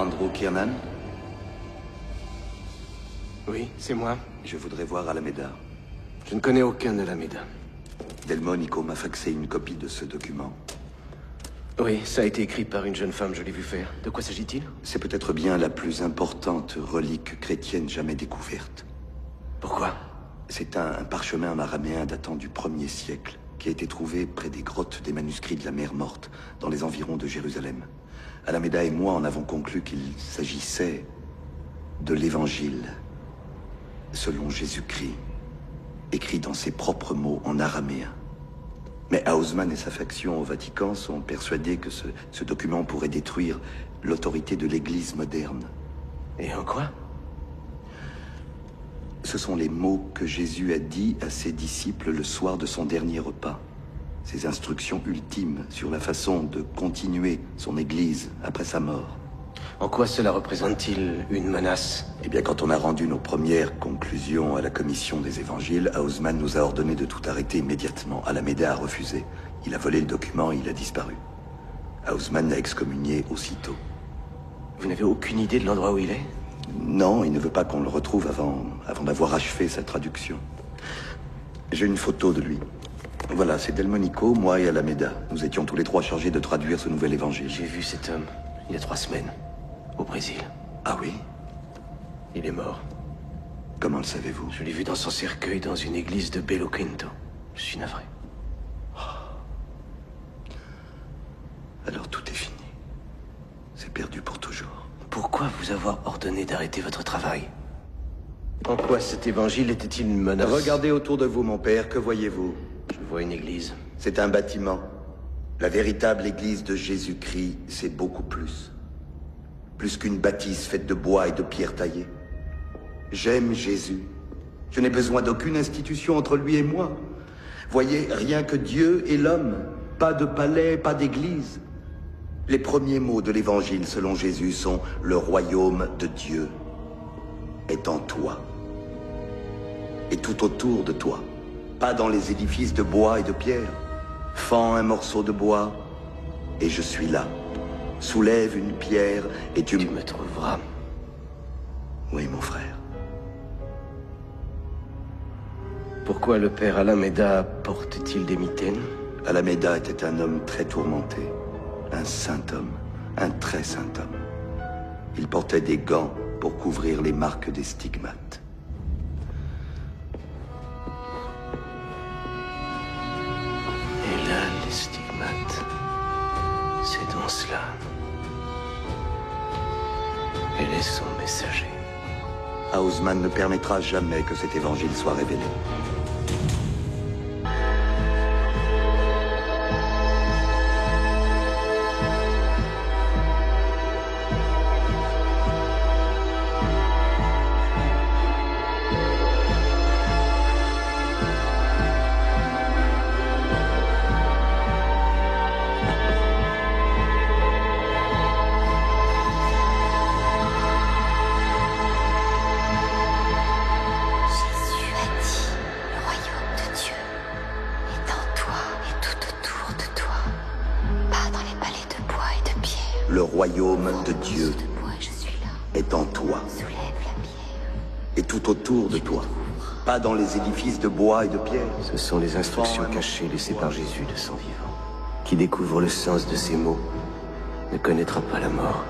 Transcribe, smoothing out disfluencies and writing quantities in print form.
Andrew Kiernan? Oui, c'est moi. Je voudrais voir Alameda. Je ne connais aucun Alameda. Delmonico m'a faxé une copie de ce document. Oui, ça a été écrit par une jeune femme, je l'ai vu faire. De quoi s'agit-il? C'est peut-être bien la plus importante relique chrétienne jamais découverte. Pourquoi? C'est un parchemin en araméen datant du 1er siècle, qui a été trouvé près des grottes des manuscrits de la mer Morte, dans les environs de Jérusalem. Alameda et moi en avons conclu qu'il s'agissait de l'Évangile, selon Jésus-Christ, écrit dans ses propres mots en araméen. Mais Haussmann et sa faction au Vatican sont persuadés que ce document pourrait détruire l'autorité de l'Église moderne. Et en quoi? Ce sont les mots que Jésus a dit à ses disciples le soir de son dernier repas. Ses instructions ultimes sur la façon de continuer son Église après sa mort. En quoi cela représente-t-il une menace? Eh bien, quand on a rendu nos premières conclusions à la commission des évangiles, Haussmann nous a ordonné de tout arrêter immédiatement. Alameda a refusé. Il a volé le document et il a disparu. Haussmann l'a excommunié aussitôt. Vous n'avez aucune idée de l'endroit où il est? Non, il ne veut pas qu'on le retrouve avant d'avoir achevé sa traduction. J'ai une photo de lui. Voilà, c'est Delmonico, moi et Alameda. Nous étions tous les trois chargés de traduire ce nouvel évangile. J'ai vu cet homme, il y a 3 semaines, au Brésil. Ah oui? Il est mort. Comment le savez-vous? Je l'ai vu dans son cercueil dans une église de Belo Quinto. Je suis navré. Alors tout est fini. C'est perdu pour toujours. Pourquoi vous avoir ordonné d'arrêter votre travail? En quoi cet évangile était-il une menace? Regardez autour de vous, mon père, que voyez-vous? Je vois une église. C'est un bâtiment. La véritable église de Jésus-Christ, c'est beaucoup plus. Plus qu'une bâtisse faite de bois et de pierres taillées. J'aime Jésus. Je n'ai besoin d'aucune institution entre lui et moi. Voyez, rien que Dieu et l'homme. Pas de palais, pas d'église. Les premiers mots de l'évangile selon Jésus sont « Le royaume de Dieu est en toi. Et tout autour de toi. Pas dans les édifices de bois et de pierre. Fends un morceau de bois et je suis là. Soulève une pierre et tu me trouveras. Oui, mon frère. Pourquoi le père Alameda porte-t-il des mitaines? Alameda était un homme très tourmenté. Un saint homme. Un très saint homme. Il portait des gants pour couvrir les marques des stigmates. Et là, les stigmates. C'est donc cela. Elle est son messager. Haussmann ne permettra jamais que cet évangile soit révélé. Le royaume de Dieu est en toi. Et tout autour de toi. Pas dans les édifices de bois et de pierre. Ce sont les instructions cachées laissées par Jésus de son vivant. Qui découvre le sens de ces mots ne connaîtra pas la mort.